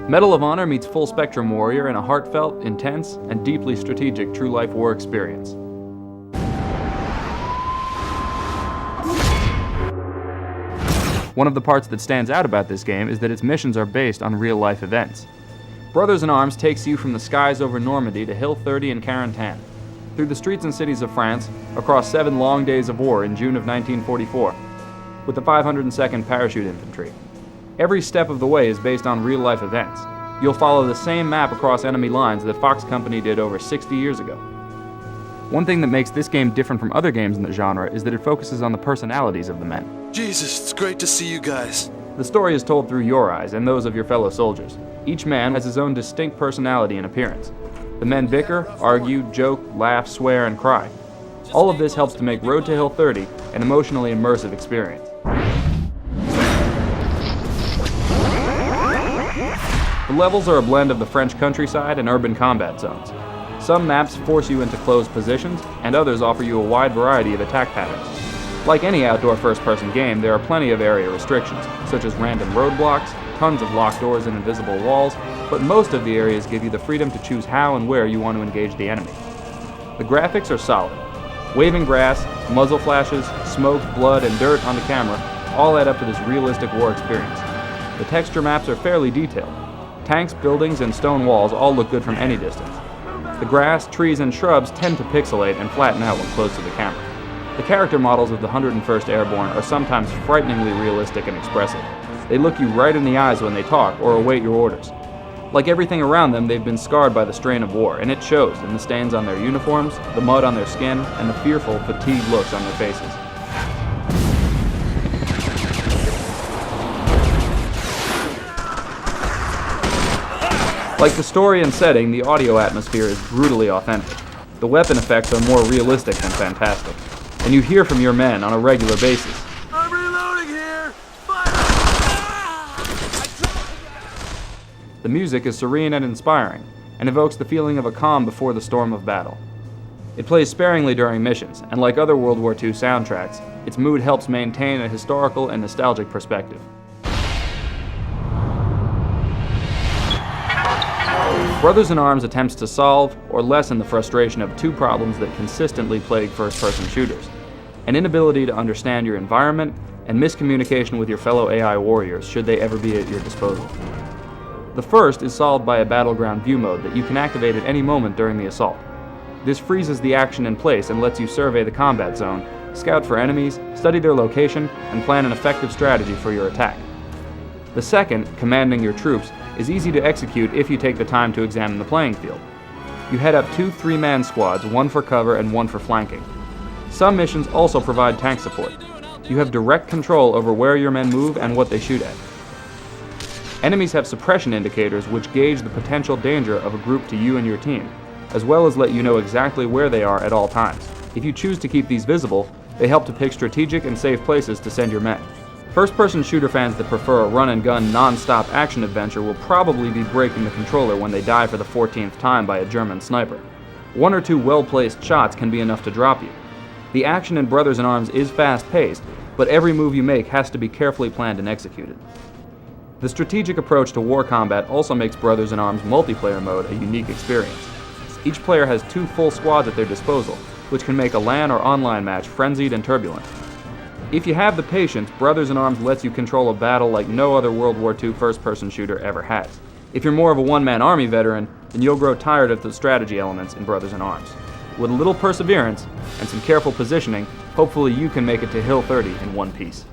Medal of Honor meets Full Spectrum Warrior in a heartfelt, intense, and deeply strategic true-life war experience. One of the parts that stands out about this game is that its missions are based on real-life events. Brothers in Arms takes you from the skies over Normandy to Hill 30 in Carentan, through the streets and cities of France, across 7 long days of war in June of 1944, with the 502nd Parachute Infantry. Every step of the way is based on real-life events. You'll follow the same map across enemy lines that Fox Company did over 60 years ago. One thing that makes this game different from other games in the genre is that it focuses on the personalities of the men. Jesus, it's great to see you guys. The story is told through your eyes and those of your fellow soldiers. Each man has his own distinct personality and appearance. The men bicker, argue, joke, laugh, swear, and cry. All of this helps to make Road to Hill 30 an emotionally immersive experience. The levels are a blend of the French countryside and urban combat zones. Some maps force you into closed positions, and others offer you a wide variety of attack patterns. Like any outdoor first-person game, there are plenty of area restrictions, such as random roadblocks, tons of locked doors and invisible walls, but most of the areas give you the freedom to choose how and where you want to engage the enemy. The graphics are solid. Waving grass, muzzle flashes, smoke, blood, and dirt on the camera all add up to this realistic war experience. The texture maps are fairly detailed. Tanks, buildings, and stone walls all look good from any distance. The grass, trees, and shrubs tend to pixelate and flatten out when close to the camera. The character models of the 101st Airborne are sometimes frighteningly realistic and expressive. They look you right in the eyes when they talk or await your orders. Like everything around them, they've been scarred by the strain of war, and it shows in the stains on their uniforms, the mud on their skin, and the fearful, fatigued looks on their faces. Like the story and setting, the audio atmosphere is brutally authentic. The weapon effects are more realistic than fantastic, and you hear from your men on a regular basis. I'm reloading here! Fire! The music is serene and inspiring, and evokes the feeling of a calm before the storm of battle. It plays sparingly during missions, and like other World War II soundtracks, its mood helps maintain a historical and nostalgic perspective. Brothers in Arms attempts to solve or lessen the frustration of 2 problems that consistently plague first-person shooters: an inability to understand your environment and miscommunication with your fellow AI warriors should they ever be at your disposal. The first is solved by a battleground view mode that you can activate at any moment during the assault. This freezes the action in place and lets you survey the combat zone, scout for enemies, study their location, and plan an effective strategy for your attack. The second, commanding your troops, is easy to execute if you take the time to examine the playing field. You head up 2 3-man squads, one for cover and one for flanking. Some missions also provide tank support. You have direct control over where your men move and what they shoot at. Enemies have suppression indicators which gauge the potential danger of a group to you and your team, as well as let you know exactly where they are at all times. If you choose to keep these visible, they help to pick strategic and safe places to send your men. First-person shooter fans that prefer a run-and-gun, non-stop action adventure will probably be breaking the controller when they die for the 14th time by a German sniper. 1 or 2 well-placed shots can be enough to drop you. The action in Brothers in Arms is fast-paced, but every move you make has to be carefully planned and executed. The strategic approach to war combat also makes Brothers in Arms multiplayer mode a unique experience. Each player has 2 full squads at their disposal, which can make a LAN or online match frenzied and turbulent. If you have the patience, Brothers in Arms lets you control a battle like no other World War II first-person shooter ever has. If you're more of a one-man army veteran, then you'll grow tired of the strategy elements in Brothers in Arms. With a little perseverance and some careful positioning, hopefully you can make it to Hill 30 in one piece.